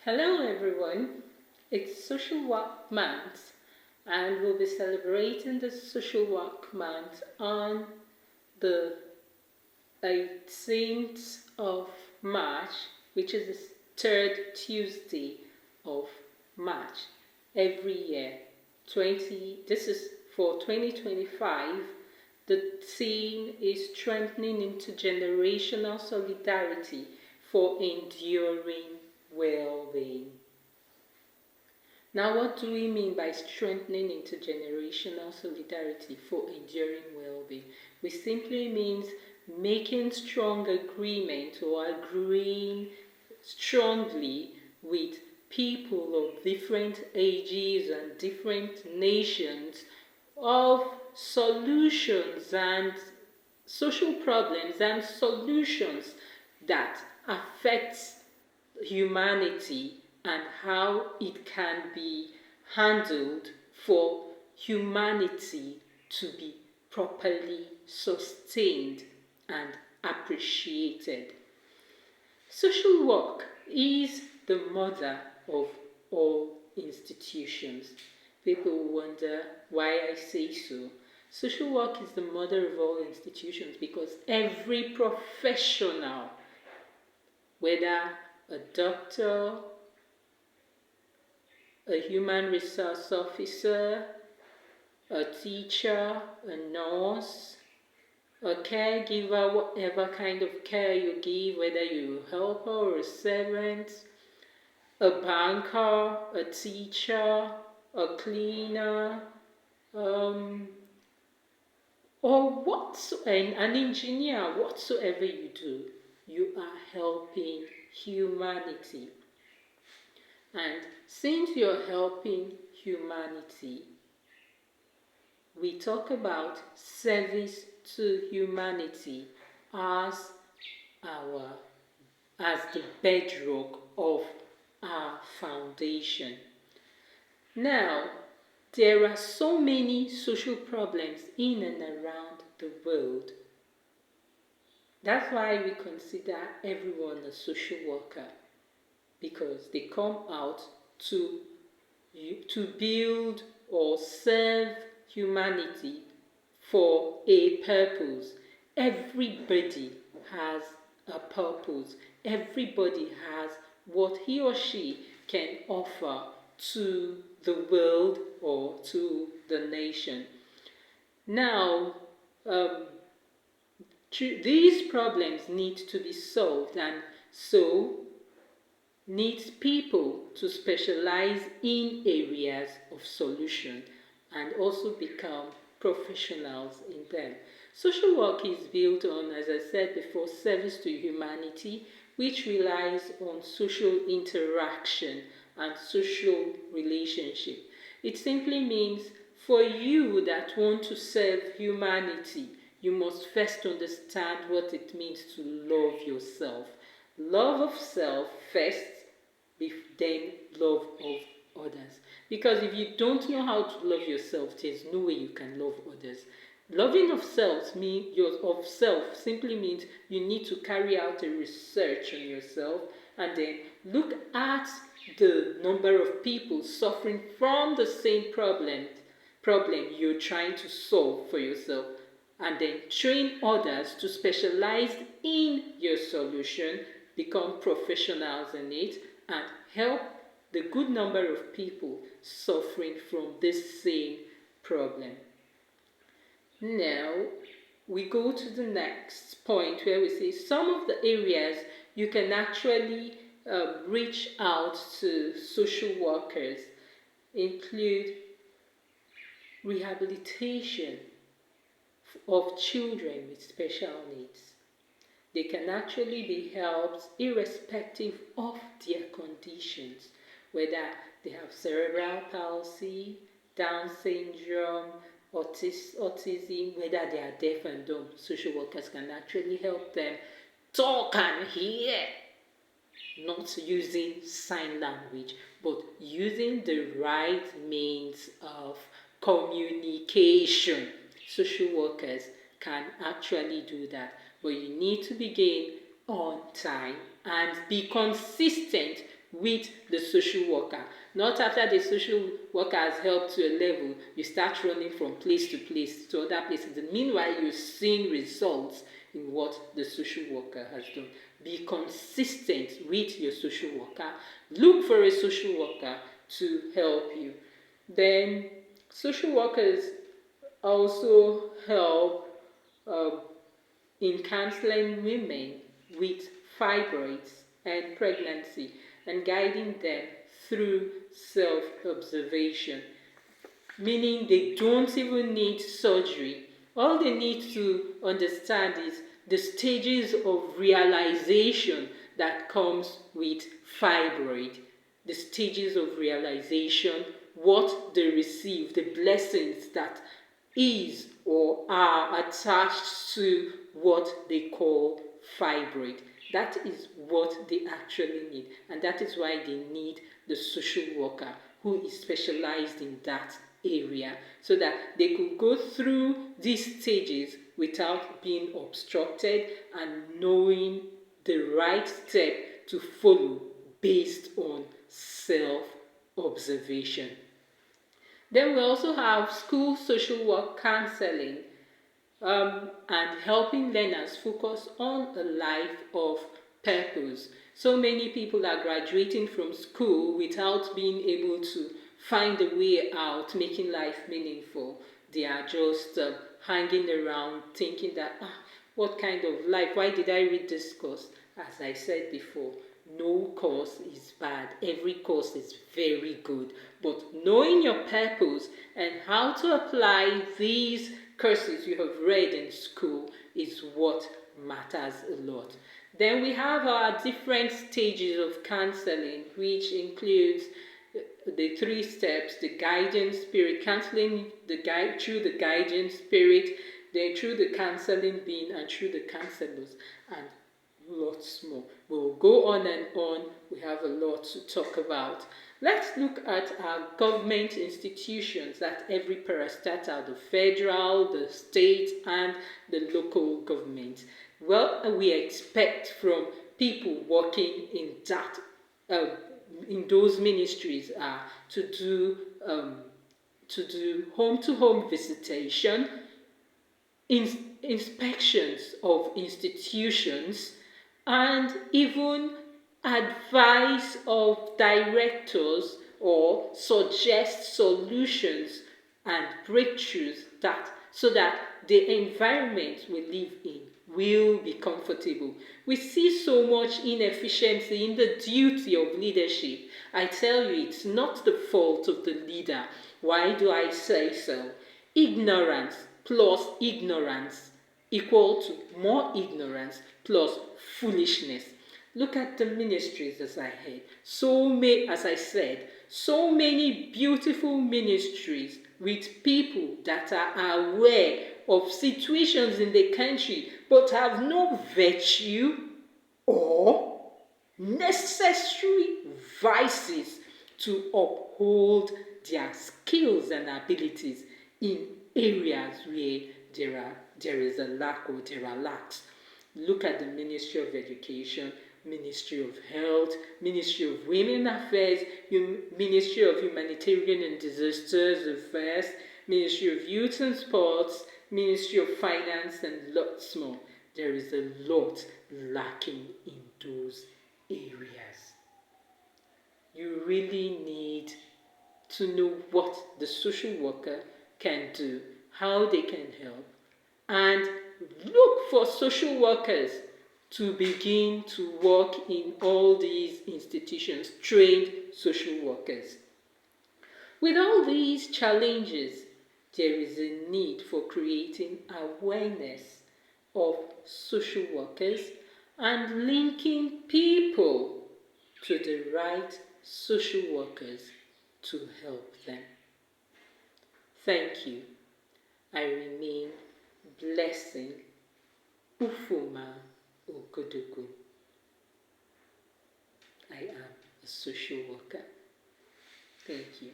Hello everyone, it's Social Work Month and we'll be celebrating the Social Work Month on the 18th of March, which is the third Tuesday of March every year. This is for 2025. The theme is strengthening intergenerational solidarity for enduring well-being. Now, what do we mean by strengthening intergenerational solidarity for enduring well-being? We simply means making strong agreement or agreeing strongly with people of different ages and different nations of solutions and social problems and solutions that affect humanity and how it can be handled for humanity to be properly sustained and appreciated. Social work is the mother of all institutions. People wonder why I say so. Social work is the mother of all institutions because every professional, whether a doctor, a human resource officer, a teacher, a nurse, a caregiver, whatever kind of care you give, whether you're a helper or a servant, a banker, a teacher, a cleaner, an engineer, whatsoever you do, you are helping humanity. And since you're helping humanity, we talk about service to humanity as the bedrock of our foundation. Now, there are so many social problems in and around the world. That's why we consider everyone a social worker, because they come out to build or serve humanity for a purpose. Everybody has a purpose. Everybody has what he or she can offer to the world or to the nation. Now, these problems need to be solved, and so needs people to specialize in areas of solution and also become professionals in them. Social work is built on, as I said before, service to humanity, which relies on social interaction and social relationship. It simply means for you that want to serve humanity, you must first understand what it means to love yourself. Love of self first, then love of others. Because if you don't know how to love yourself, there's no way you can love others. Loving of self simply means you need to carry out a research on yourself and then look at the number of people suffering from the same problem you're trying to solve for yourself, and then train others to specialize in your solution, become professionals in it, and help the good number of people suffering from this same problem. Now, we go to the next point where we say some of the areas you can actually reach out to social workers include rehabilitation of children with special needs. They can actually be helped irrespective of their conditions, whether they have cerebral palsy, Down syndrome, autism, whether they are deaf and dumb. Social workers can actually help them talk and hear, not using sign language, but using the right means of communication. Social workers can actually do that, but you need to begin on time and be consistent with the social worker. Not after the social worker has helped to a level, you start running from place to place to other places. And meanwhile, you're seeing results in what the social worker has done. Be consistent with your social worker. Look for a social worker to help you. Then social workers also help in counseling women with fibroids and pregnancy and guiding them through self-observation, meaning they don't even need surgery. All they need to understand is the stages of realization that comes with fibroid, the stages of realization, what they receive, the blessings that is or are attached to what they call fibroid. That is what they actually need, and that is why they need the social worker who is specialized in that area, so that they could go through these stages without being obstructed and knowing the right step to follow based on self-observation. Then we also have school social work counseling and helping learners focus on a life of purpose. So many people are graduating from school without being able to find a way out, making life meaningful. They are just hanging around thinking that, what kind of life? Why did I read this course? As I said before, no course is bad. Every course is very good. But knowing your purpose and how to apply these courses you have read in school is what matters a lot. Then we have our different stages of counseling, which includes the 3 steps: the guidance spirit, counseling the guide through the guidance spirit, then through the counseling being, and through the counselors, and lots more. We'll go on and on. We have a lot to talk about. Let's look at our government institutions at every parastatal: the federal, the state, and the local government. Well, we expect from people working in that in those ministries to do home-to-home visitation, inspections of institutions, and even advice of directors or suggest solutions and breakthroughs that so that the environment we live in will be comfortable. We see so much inefficiency in the duty of leadership. I tell you, it's not the fault of the leader. Why do I say so? Ignorance plus ignorance equal to more ignorance plus foolishness. Look at the ministries as I had. As I said, so many beautiful ministries with people that are aware of situations in the country but have no virtue or necessary vices to uphold their skills and abilities in areas where there is a lack or there are lacks. Look at the Ministry of Education, Ministry of Health, Ministry of Women Affairs, Ministry of Humanitarian and Disasters Affairs, Ministry of Youth and Sports, Ministry of Finance, and lots more. There is a lot lacking in those areas. You really need to know what the social worker can do, how they can help, and look for social workers to begin to work in all these institutions, trained social workers. With all these challenges, there is a need for creating awareness of social workers and linking people to the right social workers to help them. Thank you. I remain Blessing Ufuma Ogodogu. I am a social worker. Thank you.